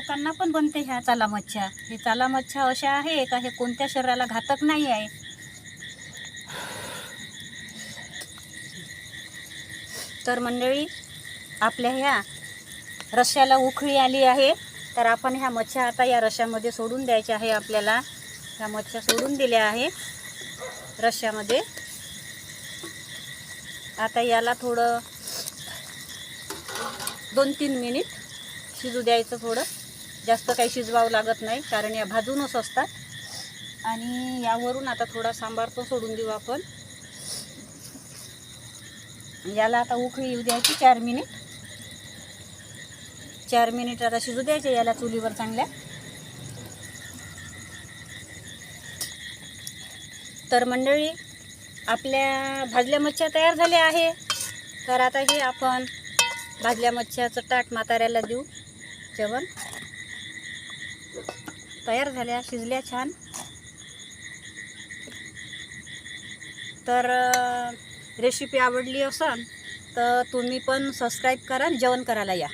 लोकांना पण बनते ह्या चाला मच्छ्या. हे चाला मच्छ्या अशा आहे का हे कोणत्या शरीराला घातक नाही आहे. तर मंडळी, आपल्या ह्या रश्श्याला उकळी आली आहे. तर आपण ह्या मच्छ्या आता या रश्श्यामध्ये सोडून द्यायच्या आहे. आपल्याला ह्या मच्छ्या सोडून दिल्या आहे रश्श्यामध्ये. आता याला थोडं 2-3 मिनिट शिजू द्यायचं. थोडं जास्त काही शिजवावं लागत नाही कारण या भाजूनच असतात. आणि यावरून आता थोडा सांबार तो सोडून देऊ आपण. याला आता उकळी येऊ द्यायची 4 मिनिट. 4 मिनिट आता शिजू द्यायचे याला चुलीवर चांगल्या. तर मंडळी, आपल्या भाजल्या मच्छ्या तयार झाल्या आहे. तर आता हे आपण भाजल्या मच्छ्याचं ताट म्हाताऱ्याला देऊ. जेवण तयार झाल्या, शिजल्या छान. तर रेसिपी आवडली असेल तर तुम्ही पण सबस्क्राईब करा, जेवण करायला या.